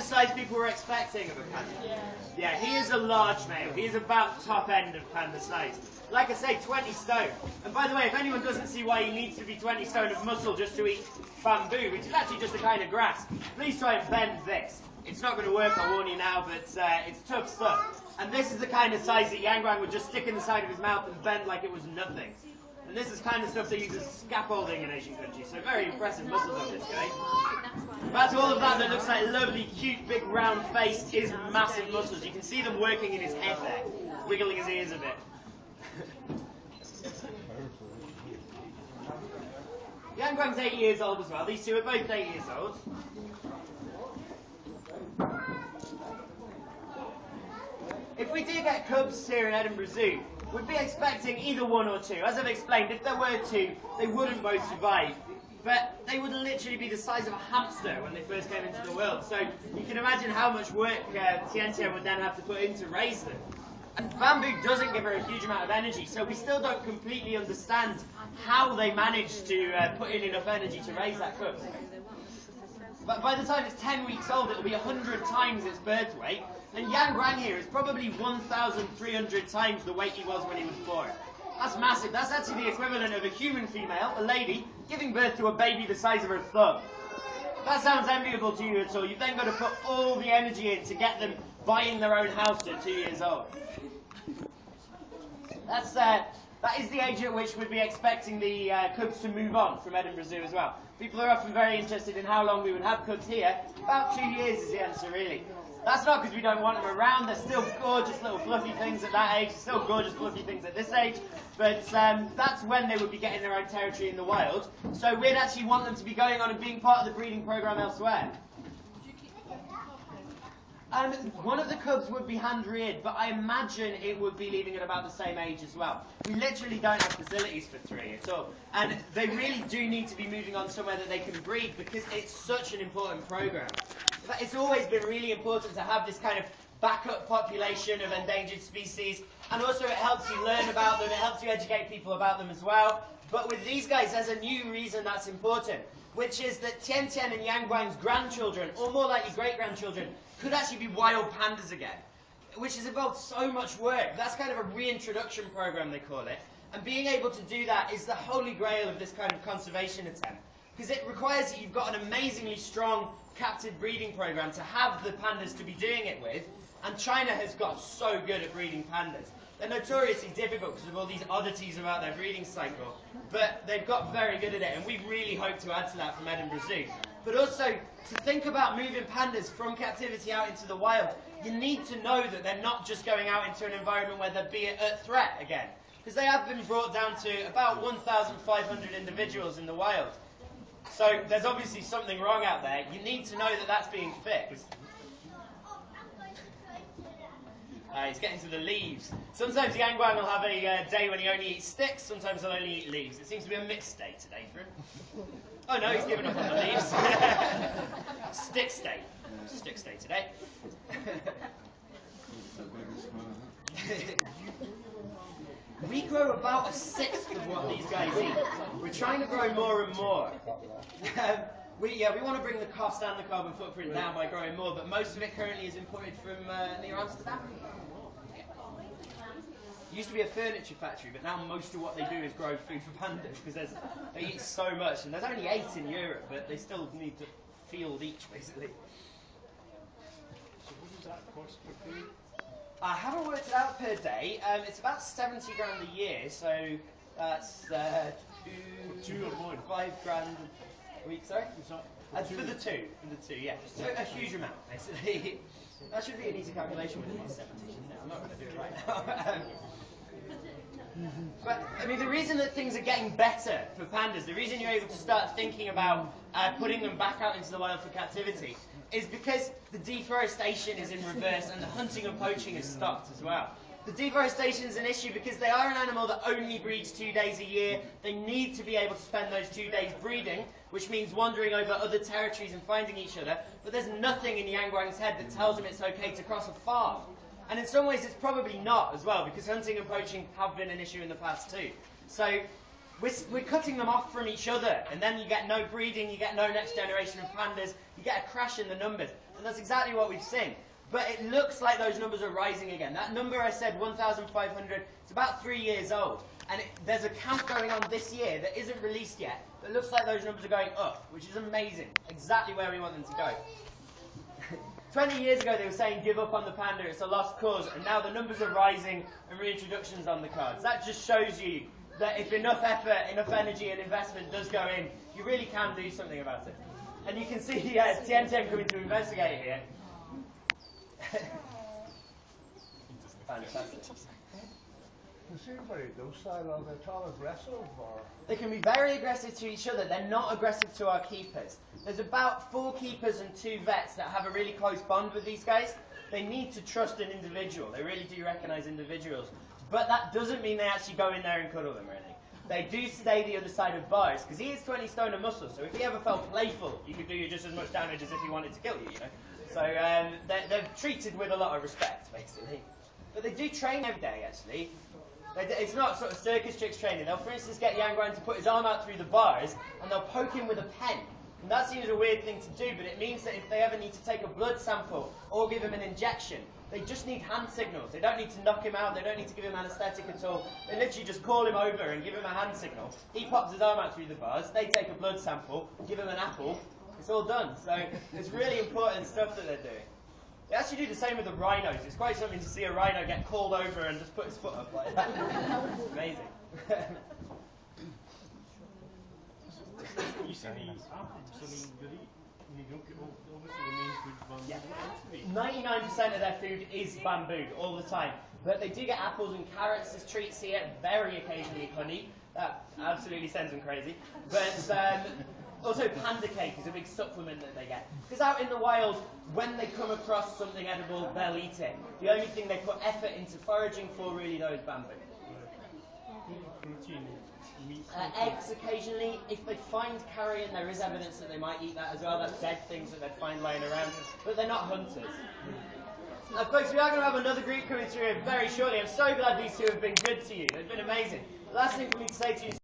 size people were expecting of a panda? Yeah, he is a large male. He is about top end of panda size. Like I say, 20 stone. And by the way, if anyone doesn't see why he needs to be 20 stone of muscle just to eat bamboo, which is actually just a kind of grass, please try and bend this. It's not going to work, I'll warn you now, but it's tough stuff. And this is the kind of size that Guang would just stick in the side of his mouth and bend like it was nothing. And this is kind of stuff they use as scaffolding in Asian countries, so very impressive muscles on this guy. That's all of that looks like a lovely, cute, big, round face is massive muscles. You can see them working in his head there, wiggling his ears a bit. Guang's 8 years old as well. These two are both 8 years old. If we do get cubs here in Edinburgh Zoo, we'd be expecting either one or two. As I've explained, if there were two, they wouldn't both survive. But they would literally be the size of a hamster when they first came into the world. So you can imagine how much work Tian Tian would then have to put in to raise them. And bamboo doesn't give her a huge amount of energy, so we still don't completely understand how they managed to put in enough energy to raise that cub. But by the time it's 10 weeks old, it'll be 100 times its birth weight. And Guang here is probably 1,300 times the weight he was when he was born. That's massive. That's actually the equivalent of a human female, a lady, giving birth to a baby the size of her thumb. If that sounds enviable to you at all, you've then got to put all the energy in to get them buying their own house at 2 years old. That is the age at which we'd be expecting the cubs to move on from Edinburgh Zoo as well. People are often very interested in how long we would have cubs here. About 2 years is the answer, really. That's not because we don't want them around. They're still gorgeous little fluffy things at that age. They're still gorgeous fluffy things at this age. But that's when they would be getting their own territory in the wild. So we'd actually want them to be going on and being part of the breeding program elsewhere. One of the cubs would be hand-reared, but I imagine it would be leaving at about the same age as well. We literally don't have facilities for 3 at all. And they really do need to be moving on somewhere that they can breed because it's such an important program. It's always been really important to have this kind of backup population of endangered species, and also it helps you learn about them, it helps you educate people about them as well. But with these guys, there's a new reason that's important, which is that Tian Tian and Guang's grandchildren, or more likely great-grandchildren, could actually be wild pandas again, which has involved so much work. That's kind of a reintroduction program, they call it. And being able to do that is the holy grail of this kind of conservation attempt, because it requires that you've got an amazingly strong captive breeding program to have the pandas to be doing it with, and China has got so good at breeding pandas. They're notoriously difficult because of all these oddities about their breeding cycle, but they've got very good at it, and we really hope to add to that from Edinburgh Zoo. But also, to think about moving pandas from captivity out into the wild, you need to know that they're not just going out into an environment where they'd be at threat again, because they have been brought down to about 1,500 individuals in the wild. So there's obviously something wrong out there. You need to know that that's being fixed. He's getting to the leaves. Sometimes Guang will have a day when he only eats sticks, sometimes he'll only eat leaves. It seems to be a mixed day today for him. Oh no, he's given up on the leaves. Stick day. Stick day today. We grow about 1/6 of what these guys eat. We're trying to grow more and more. We want to bring the cost and the carbon footprint down by growing more, but most of it currently is imported from near Amsterdam. It used to be a furniture factory, but now most of what they do is grow food for pandas because they eat so much, and there's only 8 in Europe, but they still need to field each, basically. So what does that cost per food? I haven't worked it out per day. It's about 70 grand a year, so that's two or one? 5 grand a week, sorry? For the two, yeah. So a huge amount, basically. That should be an easy calculation with these 70, shouldn't it? I'm not going to do it right now. But, I mean, the reason that things are getting better for pandas, the reason you're able to start thinking about putting them back out into the wild for captivity, is because the deforestation is in reverse and the hunting and poaching has stopped as well. The deforestation is an issue because they are an animal that only breeds 2 days a year. They need to be able to spend those 2 days breeding, which means wandering over other territories and finding each other. But there's nothing in Guang's head that tells him it's okay to cross a farm. And in some ways it's probably not as well, because hunting and poaching have been an issue in the past too. So we're cutting them off from each other, and then you get no breeding, you get no next generation of pandas, you get a crash in the numbers. And that's exactly what we've seen. But it looks like those numbers are rising again. That number I said, 1,500, it's about 3 years old. And there's a count going on this year that isn't released yet, but it looks like those numbers are going up, which is amazing. Exactly where we want them to go. 20 years ago they were saying give up on the panda, it's a lost cause, and now the numbers are rising and reintroductions on the cards. That just shows you that if enough effort, enough energy and investment does go in, you really can do something about it. And you can see Tian coming to investigate here. Fantastic. They seem very docile. Are they at all aggressive, or? They can be very aggressive to each other. They're not aggressive to our keepers. There's about 4 keepers and 2 vets that have a really close bond with these guys. They need to trust an individual. They really do recognize individuals. But that doesn't mean they actually go in there and cuddle them, really. They do stay the other side of bars, because he is 20 stone of muscle, so if he ever felt playful, he could do you just as much damage as if he wanted to kill you, you know? So they're treated with a lot of respect, basically. But they do train every day, actually. It's not sort of circus tricks training. They'll, for instance, get Guang to put his arm out through the bars, and they'll poke him with a pen. And that seems a weird thing to do, but it means that if they ever need to take a blood sample or give him an injection, they just need hand signals. They don't need to knock him out. They don't need to give him anaesthetic at all. They literally just call him over and give him a hand signal. He pops his arm out through the bars. They take a blood sample, give him an apple. It's all done. So it's really important stuff that they're doing. They actually do the same with the rhinos. It's quite something to see a rhino get called over and just put his foot up like that. It's amazing. You see the apples, I mean, you don't get obviously the main food one. Yeah. 99% of their food is bamboo all the time. But they do get apples and carrots as treats here, very occasionally honey. That absolutely sends them crazy. But also panda cake is a big supplement that they get. Because out in the wild, when they come across something edible, they'll eat it. The only thing they put effort into foraging for really though is bamboo. Protein, meat. Eggs occasionally. If they find carrion, there is evidence that they might eat that as well. That's dead things that they'd find lying around. But they're not hunters. Folks, we are going to have another group coming through very shortly. I'm so glad these two have been good to you. They've been amazing. The last thing for me to say to you